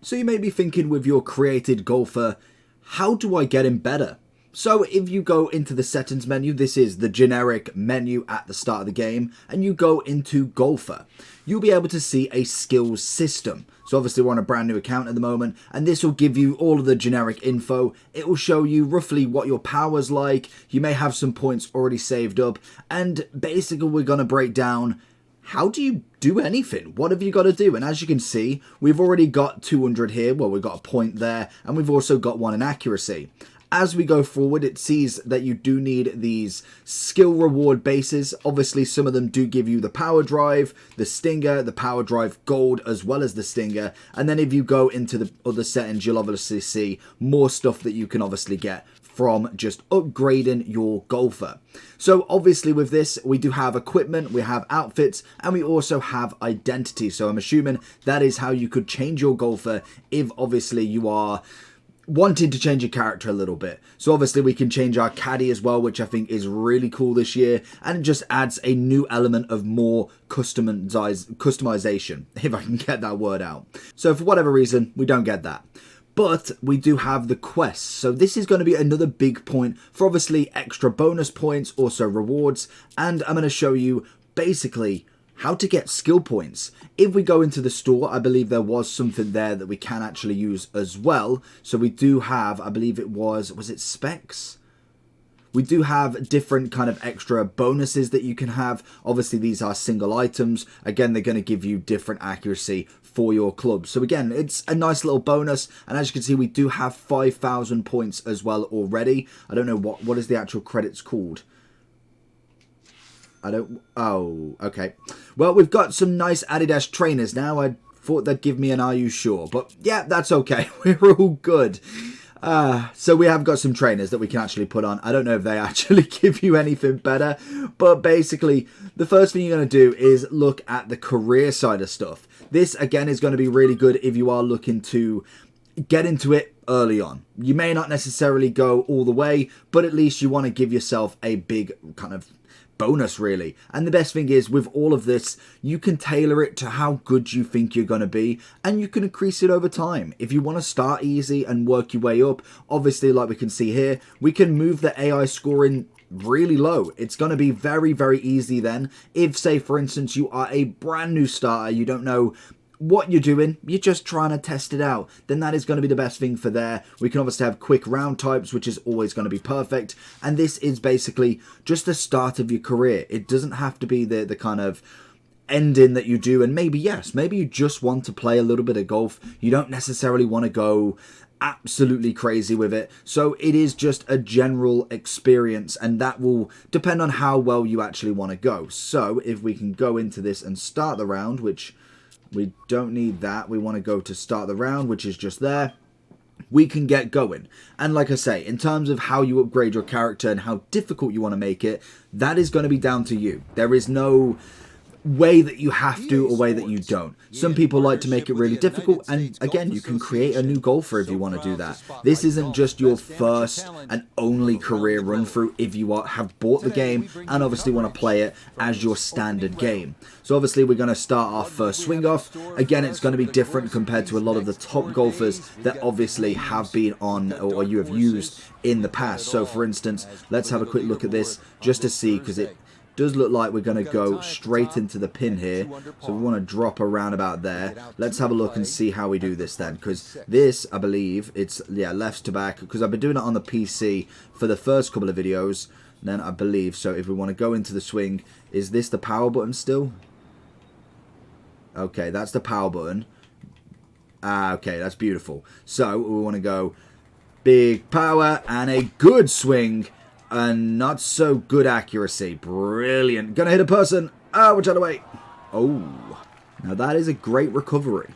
So you may be thinking with your created golfer, how do I get him better? So if you go into the settings menu, this is the generic menu at the start of the game, and you go into golfer, you'll be able to see a skills system. So obviously we're on a brand new account at the moment, and this will give you all of the generic info. It will show you roughly what your power's like. You may have some points already saved up, and basically we're going to break down how do you do anything? What have you got to do? And as you can see, we've already got 200 here. Well, we've got a point there, and we've also got one in accuracy. As we go forward, it sees that you do need these skill reward bases. Obviously, some of them do give you the power drive, the stinger, the power drive gold, as well as the stinger. And then if you go into the other settings, you'll obviously see more stuff that you can obviously get from just upgrading your golfer. So obviously with this, we do have equipment, we have outfits, and we also have identity. So I'm assuming that is how you could change your golfer if obviously you are wanting to change your character a little bit. So obviously we can change our caddy as well, which I think is really cool this year, and it just adds a new element of more customization, if I can get that word out. So for whatever reason, we don't get that. But we do have the quests, so this is going to be another big point for obviously extra bonus points, also rewards, and I'm going to show you basically how to get skill points. If we go into the store, I believe there was something there that we can actually use as well. So we do have, I believe it was it specs? We do have different kind of extra bonuses that you can have. Obviously, these are single items. Again, they're going to give you different accuracy for your club. So again, it's a nice little bonus. And as you can see, we do have 5,000 points as well already. I don't know what is the actual credits called. Oh, okay. Well, we've got some nice Adidas trainers now. I thought they'd give me an "Are you sure?" But yeah, that's okay. We're all good. So we have got some trainers that we can actually put on. I don't know if they actually give you anything better, but basically the first thing you're going to do is look at the career side of stuff. This again is going to be really good if you are looking to get into it early on. You may not necessarily go all the way, but at least you want to give yourself a big kind of bonus really. And the best thing is with all of this, you can tailor it to how good you think you're going to be, and you can increase it over time. If you want to start easy and work your way up, obviously like we can see here, we can move the AI scoring really low. It's going to be very, very easy then. If say for instance you are a brand new starter, you don't know what you're doing, you're just trying to test it out, then that is going to be the best thing for there. We can obviously have quick round types, which is always going to be perfect, and this is basically just the start of your career. It doesn't have to be the kind of ending that you do, and maybe yes, maybe you just want to play a little bit of golf. You don't necessarily want to go absolutely crazy with it, so it is just a general experience, and that will depend on how well you actually want to go. So if we can go into this and start the round, which we don't need that. We want to go to start the round, which is just there. We can get going. And like I say, in terms of how you upgrade your character and how difficult you want to make it, that is going to be down to you. There is no way that you have to or way that you don't. Some people like to make it really difficult, and again, you can create a new golfer if you want to do that. This isn't just your first and only career run through if you have bought the game and obviously want to play it as your standard game. So obviously we're going to start our first swing off. Again, it's going to be different compared to a lot of the top golfers that obviously have been on or you have used in the past. So for instance, let's have a quick look at this just to see, because it does look like we're going to go straight into the pin here. So we want to drop around about there. Let's have a look and see how we do this then, because this, I believe, it's, yeah, left to back, because I've been doing it on the PC for the first couple of videos, then I believe. So if we want to go into the swing, is this the power button still? Okay, that's the power button. Okay, that's beautiful. So we want to go big power and a good swing. And not so good accuracy. Brilliant. Gonna hit a person. Ah, which other way? Oh. Now that is a great recovery.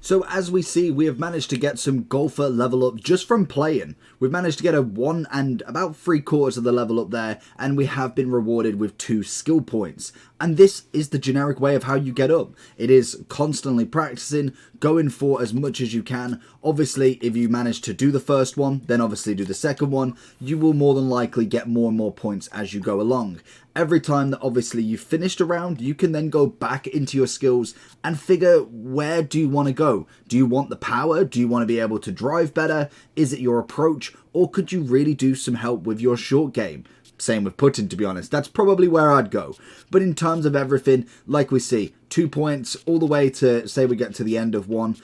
So as we see, we have managed to get some golfer level up just from playing. We've managed to get a 1 and about 3/4 of the level up there, and we have been rewarded with 2 skill points. And this is the generic way of how you get up. It is constantly practicing, going for as much as you can. Obviously, if you manage to do the first one, then obviously do the second one. You will more than likely get more and more points as you go along. Every time that obviously you've finished a round, you can then go back into your skills and figure, where do you want to go? Do you want the power? Do you want to be able to drive better? Is it your approach? Or could you really do some help with your short game? Same with putting, to be honest. That's probably where I'd go. But in terms of everything, like we see, 2 points all the way to, say we get to the end of one.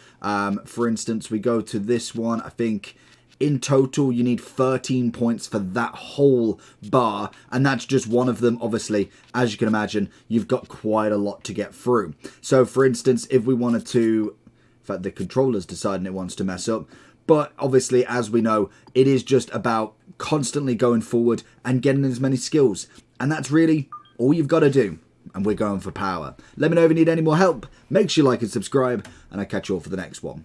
For instance, we go to this one, I think in total you need 13 points for that whole bar, and that's just one of them. Obviously, as you can imagine, you've got quite a lot to get through. So for instance, if we wanted to, in fact the controller's deciding it wants to mess up, but obviously, as we know, it is just about constantly going forward and getting as many skills, and that's really all you've got to do. And we're going for power. Let me know if you need any more help. Make sure you like and subscribe, and I'll catch you all for the next one.